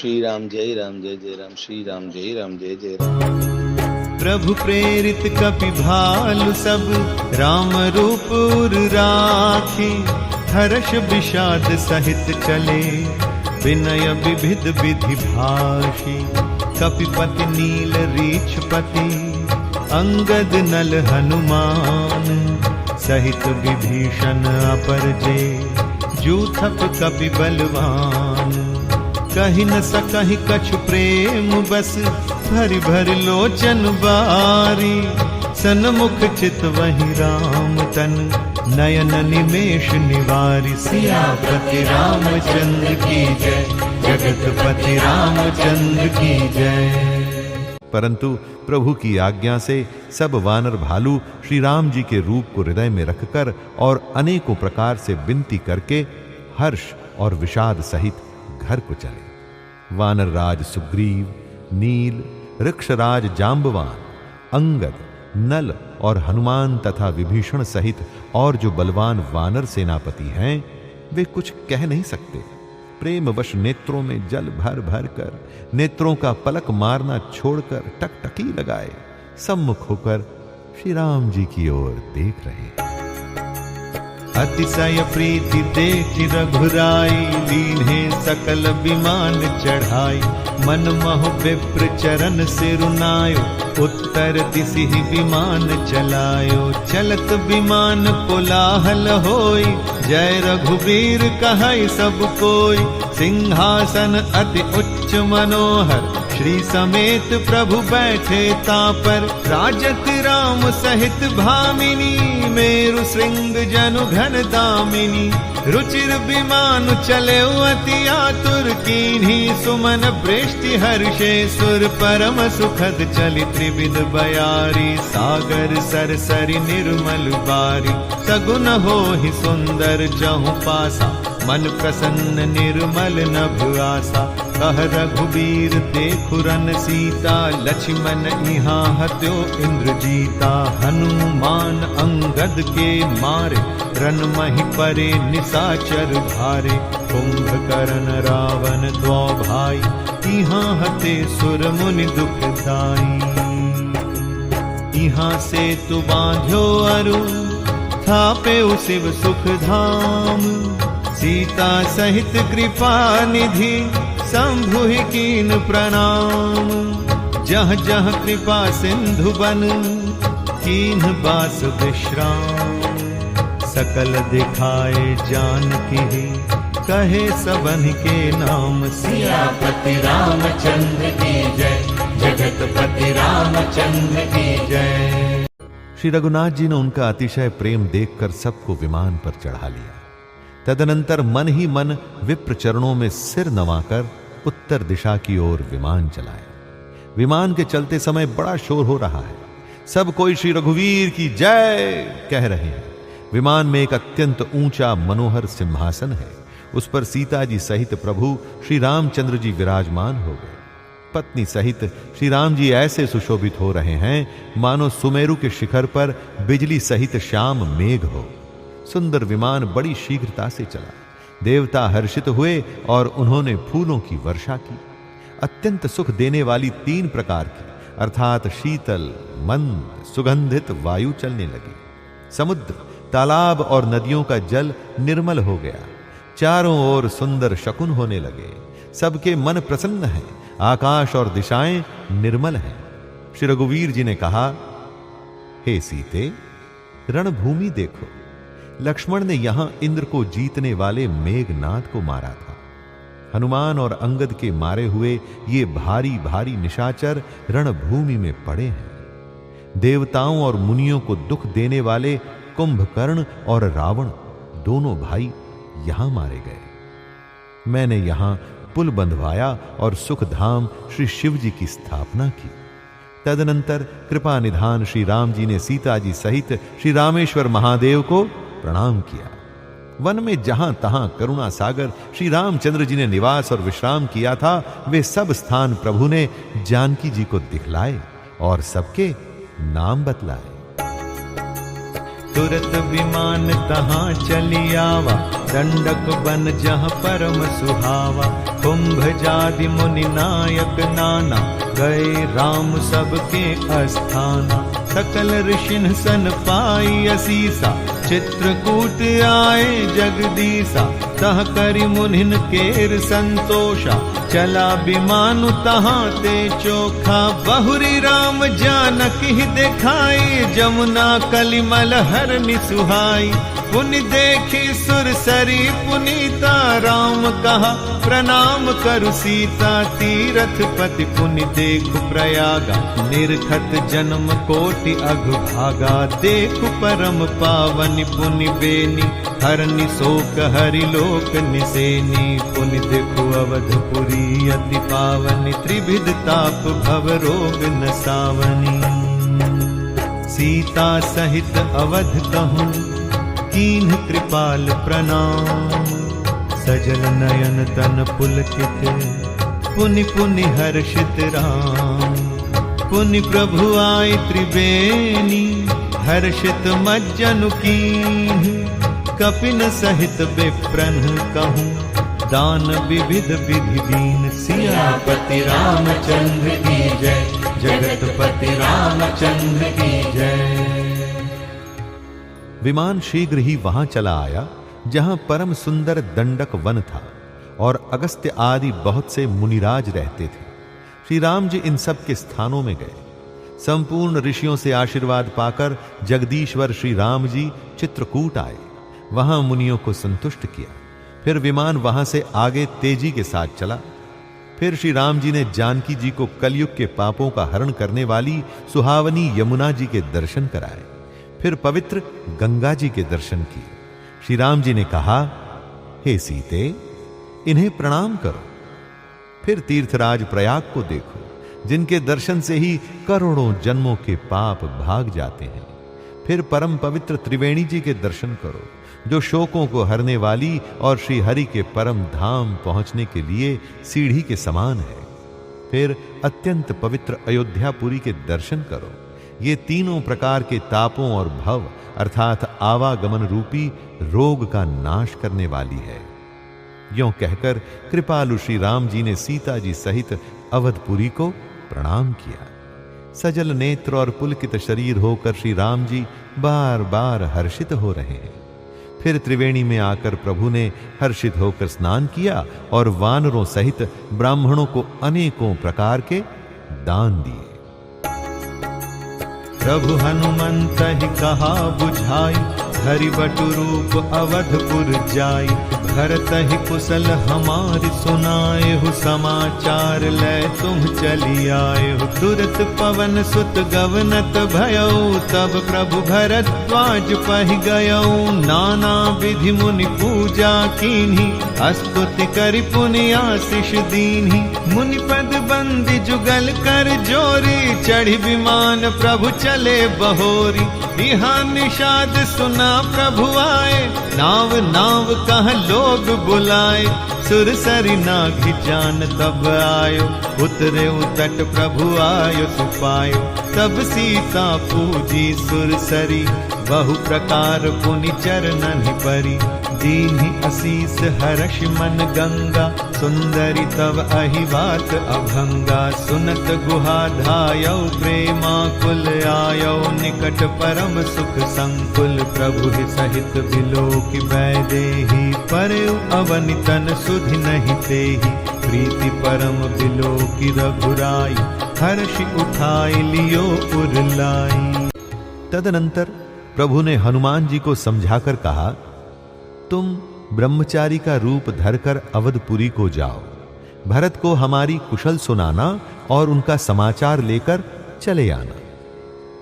श्री राम जय जय राम श्री राम जय जय राम। प्रभु प्रेरित कपि भालु सब राम रूप उर राखी, हर्ष विषाद सहित चले विनय विविध विधि भाषी। कपिपति नील रीछपति अंगद नल हनुमान, सहित विभीषण अपर जे जूथप कपि बलवान। कहि न सकहि कछु प्रेम बस, भरि भरि लोचन बारी। सन्मुख चित वही राम तन, नयन निमेष निवारी। सियापति रामचंद्र की जय, जगतपति रामचंद्र की जय। परंतु प्रभु की आज्ञा से सब वानर भालू श्री राम जी के रूप को हृदय में रखकर और अनेकों प्रकार से विनती करके हर्ष और विषाद सहित घर को चले। वानर राज सुग्रीव, नील, वृक्षराज जांबवान, अंगद, नल और हनुमान तथा विभीषण सहित और जो बलवान वानर सेनापति हैं, वे कुछ कह नहीं सकते। प्रेमवश नेत्रों में जल भर भर कर, नेत्रों का पलक मारना छोड़कर टकटकी लगाए सम्मुख होकर श्री राम जी की ओर देख रहे। अतिशय प्रीति देखि रघुराई, लीन्हे सकल विमान चढ़ाई। मन मोह विप्र चरण सिरुनायो, उत्तर दिशि विमान चलायो। चलत विमान कोलाहल होई, जय रघुवीर कहै सब कोई। सिंहासन अति उच्च मनोहर, श्री समेत प्रभु बैठे तापर। राजत राम सहित भामिनी, मेरु श्रृंग जनु घन दामिनी। रुचिर विमान चले अति आतुर, कीन्ही सुमन प्रेष्टि हर्षे सुर। परम सुखद चलि त्रिविध बयारी, सागर सरसरि निर्मल बारी। सगुन होहि सुंदर चहु पासा, मन प्रसन्न निर्मल नभ आसा। कह रघुबीर देखु रन सीता, लक्ष्मण इहाँ हत्यो इंद्रजीता। हनुमान अंगद के मारे, रन मही परे निशाचर भारे। कुंभकर्ण रावण द्वौ भाई, इहाँ हते सुर मुनि दुखदाई। इहाँ से तु बांध्यो अरु, थापे शिव सुख धाम। सीता सहित कृपा निधि, शंभु कीन प्रणाम। जह जह कृपा सिंधु बन, कीन्ह बास विश्राम। सकल दिखाए जानकी, कहे सबन के नाम। सियापति रामचंद्र की जय, जगतपति रामचंद्र की जय। श्री रघुनाथ जी ने उनका अतिशय प्रेम देखकर सबको विमान पर चढ़ा लिया। तदनंतर मन ही मन विप्र चरणों में सिर नवाकर उत्तर दिशा की ओर विमान चलाया। विमान के चलते समय बड़ा शोर हो रहा है। सब कोई श्री रघुवीर की जय कह रहे हैं। विमान में एक अत्यंत ऊंचा मनोहर सिंहासन है। उस पर सीता जी सहित प्रभु श्री रामचंद्र जी विराजमान हो गए। पत्नी सहित श्री राम जी ऐसे सुशोभित हो रहे हैं, मानो सुमेरु के शिखर पर बिजली सहित श्याम मेघ हो। सुंदर विमान बड़ी शीघ्रता से चला। देवता हर्षित हुए और उन्होंने फूलों की वर्षा की। अत्यंत सुख देने वाली 3 प्रकार की अर्थात शीतल, मंद, सुगंधित वायु चलने लगी। समुद्र, तालाब और नदियों का जल निर्मल हो गया। चारों ओर सुंदर शकुन होने लगे। सबके मन प्रसन्न है। आकाश और दिशाएं निर्मल हैं। श्री रघुवीर जी ने कहा, हे सीते, रणभूमि देखो। लक्ष्मण ने यहां इंद्र को जीतने वाले मेघनाद को मारा था। हनुमान और अंगद के मारे हुए ये भारी भारी निशाचर रणभूमि में पड़े हैं। देवताओं और मुनियों को दुख देने वाले कुंभकर्ण और रावण दोनों भाई यहां मारे गए। मैंने यहां पुल बंधवाया और सुखधाम श्री शिव जी की स्थापना की। तदनंतर कृपा निधान श्री राम जी ने सीता जी सहित श्री रामेश्वर महादेव को प्रणाम किया। वन में जहां तहां करुणा सागर श्री रामचंद्र जी ने निवास और विश्राम किया था, वे सब स्थान प्रभु ने जानकी जी को दिखलाए और सबके नाम बतलाए। तुरत विमान तहाँ चली आवा, दंडक बन जहाँ परम सुहावा। कुंभ जादि मुनि नायक नाना, गए राम सबके अस्थाना। सकल ऋषिन सन पाई असीसा, चित्रकूट आए जगदीसा। तह करि मुनिन केर संतोषा, चला विमानु तहाँ ते चोखा। बहुरी राम जानकी देखाई, जमुना कलिमल हरनि सुहाई। पुनि देखी सुरसरी पुनीता, राम कहा प्रणाम करु सीता। तीरथ पति पुनि देखु प्रयागा, निरखत जन्म कोटि अघभागा। देखु परम पावन पुनि बेनी, हरनि शोक हरि लोक निसेनी। पुनि देखु अवधपुरी अति पावनि, त्रिविध ताप भव रोग नसावनी। सीता सहित अवध कहूँ, कीन्ह कृपाल प्रणाम। सजल नयन तन पुलकित, पुनि पुनि हर्षित राम। पुनि प्रभु आए त्रिबेनी, हर्षित मज्जनु कीन्ह। कपिन सहित विप्रन कहूँ, दान विविध विधि दीन। सियापति रामचंद्र की जय, जगतपति रामचंद्र की जय। विमान शीघ्र ही वहां चला आया जहां परम सुंदर दंडक वन था और अगस्त्य आदि बहुत से मुनिराज रहते थे। श्री राम जी इन सब के स्थानों में गए। संपूर्ण ऋषियों से आशीर्वाद पाकर जगदीश्वर श्री राम जी चित्रकूट आए, वहां मुनियों को संतुष्ट किया। फिर विमान वहां से आगे तेजी के साथ चला। फिर श्री राम जी ने जानकी जी को कलयुग के पापों का हरण करने वाली सुहावनी यमुना जी के दर्शन कराए। फिर पवित्र गंगा जी के दर्शन किए। श्री राम जी ने कहा, हे सीते, इन्हें प्रणाम करो। फिर तीर्थराज प्रयाग को देखो, जिनके दर्शन से ही करोड़ों जन्मों के पाप भाग जाते हैं। फिर परम पवित्र त्रिवेणी जी के दर्शन करो, जो शोकों को हरने वाली और श्री हरि के परम धाम पहुंचने के लिए सीढ़ी के समान है। फिर अत्यंत पवित्र अयोध्यापुरी के दर्शन करो, ये तीनों प्रकार के तापों और भव अर्थात आवागमन रूपी रोग का नाश करने वाली है। यों कहकर कृपालु श्री राम जी ने सीता जी सहित अवधपुरी को प्रणाम किया। सजल नेत्र और पुलकित शरीर होकर श्री राम जी बार बार हर्षित हो रहे हैं। फिर त्रिवेणी में आकर प्रभु ने हर्षित होकर स्नान किया और वानरों सहित ब्राह्मणों को अनेकों प्रकार के दान दिए। प्रभु हनुमंत ही कहा बुझाई, हरि बटु रूप अवधपुर जाई। भरत ही कुशल हमारी सुनाए हो, समाचार ले तुम चली आए हो। तुरत पवन सुत गवनत भयऊ, तब प्रभु भरद्वाज पहि गयऊ। नाना विधि मुनि पूजा कीन्ही, स्तुति करि पुनि आशीष दीन्ही। मुनि पद बंदी जुगल कर जोरी, चढ़ी विमान प्रभु चले बहोरी। बिहान निषाद सुना प्रभु आए, नाव नाव कह लोग बुलाए। सुरसरी नाघि जान तब आयो, उतरे उतट प्रभु आयो सुपायो। तब सीता पूजी सुरसरी, बहु प्रकार पुनि चरणन परी। दीन्हि असीस हर्ष मन गंगा, सुंदरी तव अहि बात अभंगा। सुनत गुहा धायौ प्रेमाकुल, आयौ निकट परम सुख संकुल। प्रभु सहित बिलोकि वैदेही, परयु अवनि तन सुधि नहीं तेहि। प्रीति परम बिलोकि रघुराई, हर्ष उठाई लियो उरलाई। तदनंतर प्रभु ने हनुमान जी को समझाकर कहा, तुम ब्रह्मचारी का रूप धरकर अवधपुरी को जाओ। भरत को हमारी कुशल सुनाना और उनका समाचार लेकर चले आना।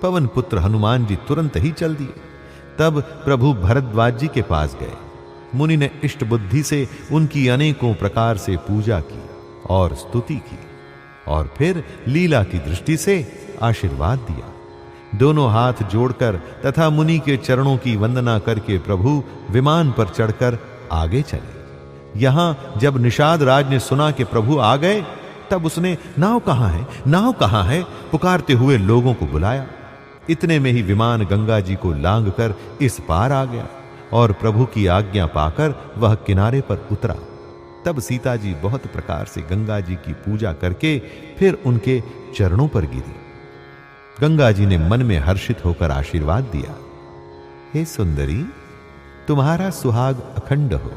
पवन पुत्र हनुमान जी तुरंत ही चल दिए। तब प्रभु भरद्वाज जी के पास गए। मुनि ने इष्ट बुद्धि से उनकी अनेकों प्रकार से पूजा की और स्तुति की और फिर लीला की दृष्टि से आशीर्वाद दिया। दोनों हाथ जोड़कर तथा मुनि के चरणों की वंदना करके प्रभु विमान पर चढ़कर आगे चले। यहां जब निषाद राज ने सुना कि प्रभु आ गए, तब उसने नाव कहां है, नाव कहां है पुकारते हुए लोगों को बुलाया। इतने में ही विमान गंगा जी को लांघकर इस पार आ गया और प्रभु की आज्ञा पाकर वह किनारे पर उतरा। तब सीता जी बहुत प्रकार से गंगा जी की पूजा करके फिर उनके चरणों पर गिरी। गंगा जी ने मन में हर्षित होकर आशीर्वाद दिया, हे सुंदरी, तुम्हारा सुहाग अखंड हो।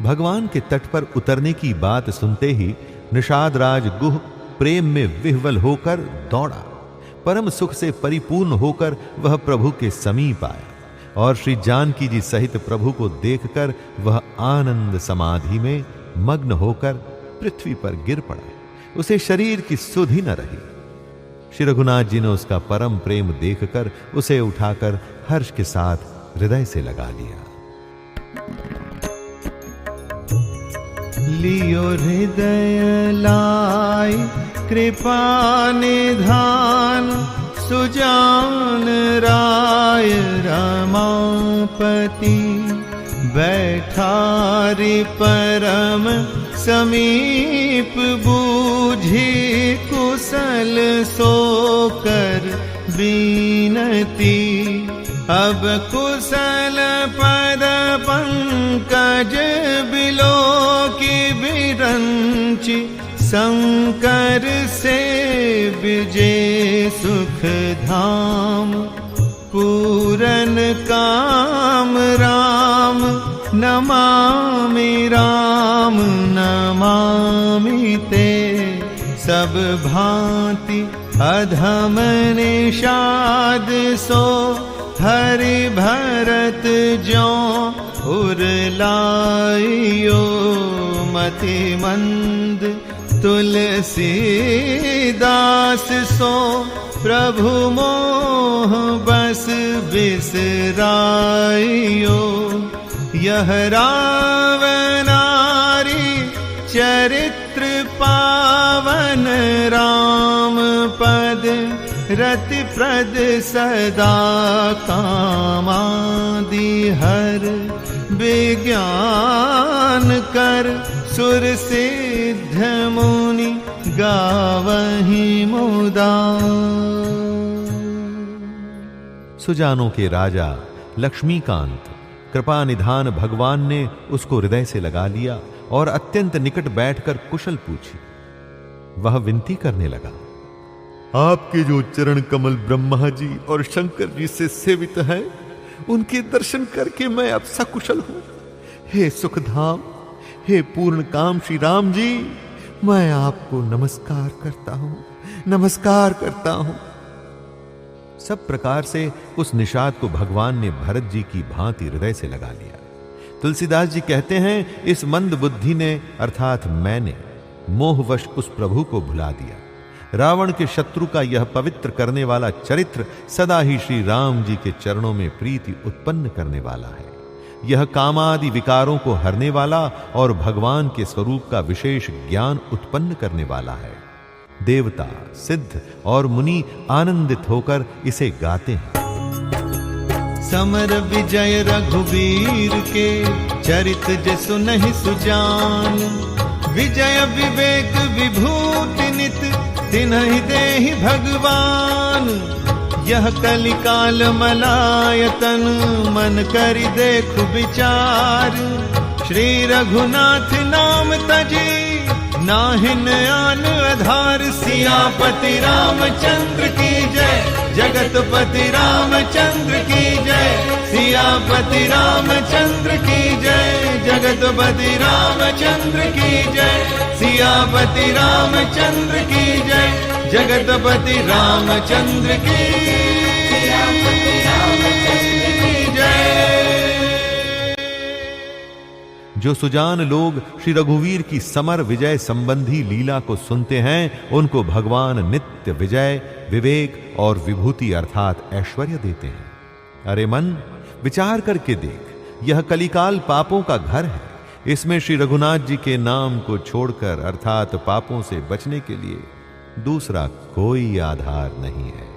भगवान के तट पर उतरने की बात सुनते ही निषाद राज गुह प्रेम में विह्वल होकर दौड़ा। परम सुख से परिपूर्ण होकर वह प्रभु के समीप आया और श्री जानकी जी सहित प्रभु को देखकर वह आनंद समाधि में मग्न होकर पृथ्वी पर गिर पड़ा। उसे शरीर की सुध ही न रही। श्री रघुनाथ जी ने उसका परम प्रेम देखकर उसे उठाकर हर्ष के साथ हृदय से लगा लिया। लियो हृदय लाई कृपा निधान, सुजान राय रमापति। बैठारी परम समीप बूझी, कुशल सोकर बीनती। अब कुशल पद पंकज बिलो की बिरंची, शंकर से विजय सुख धाम। पूरन काम राम नमामि, राम नमामि ते। सब भांति अधम निषाद सो, हरि भरत जो उरलाइयो। मति मंद तुलसी दास सो, प्रभु मोह बस बिसराइयो। यह रावणारी चरित्र पावन, राम पद रति प्रद सदा कामादि हर। विज्ञान कर सुर सिद्ध मुनि, गावहि मुदा। सुजानों के राजा लक्ष्मीकांत कृपा निधान भगवान ने उसको हृदय से लगा लिया और अत्यंत निकट बैठकर कुशल पूछी। वह विनती करने लगा, आपके जो चरण कमल ब्रह्मा जी और शंकर जी से सेवित हैं, उनके दर्शन करके मैं अब सकुशल हूं। हे सुखधाम, हे पूर्ण काम श्री राम जी, मैं आपको नमस्कार करता हूं, नमस्कार करता हूं। सब प्रकार से उस निषाद को भगवान ने भरत जी की भांति हृदय से लगा लिया। तुलसीदास जी कहते हैं, इस मंद बुद्धि ने अर्थात मैंने मोहवश उस प्रभु को भुला दिया। रावण के शत्रु का यह पवित्र करने वाला चरित्र सदा ही श्री राम जी के चरणों में प्रीति उत्पन्न करने वाला है। यह कामादि विकारों को हरने वाला और भगवान के स्वरूप का विशेष ज्ञान उत्पन्न करने वाला है। देवता, सिद्ध और मुनि आनंदित होकर इसे गाते हैं। समर विजय रघुवीर के, चरित जे सुनहि सुजान। विजय विवेक विभूति नित, तिन्हि देहि भगवान। यह कलिकाल मलायतन, मन करि देखु विचार। श्री रघुनाथ नाम तजी, नाहिन आन आधार। सियापति रामचंद्र की जय, जगतपति रामचंद्र की जय। सियापति रामचंद्र की जय, जगतपति रामचंद्र की जय। सियापति रामचंद्र की जय, जगतपति रामचंद्र की जय। जो सुजान लोग श्री रघुवीर की समर विजय संबंधी लीला को सुनते हैं, उनको भगवान नित्य विजय, विवेक और विभूति अर्थात ऐश्वर्य देते हैं। अरे मन, विचार करके देख, यह कलिकाल पापों का घर है। इसमें श्री रघुनाथ जी के नाम को छोड़कर अर्थात पापों से बचने के लिए दूसरा कोई आधार नहीं है।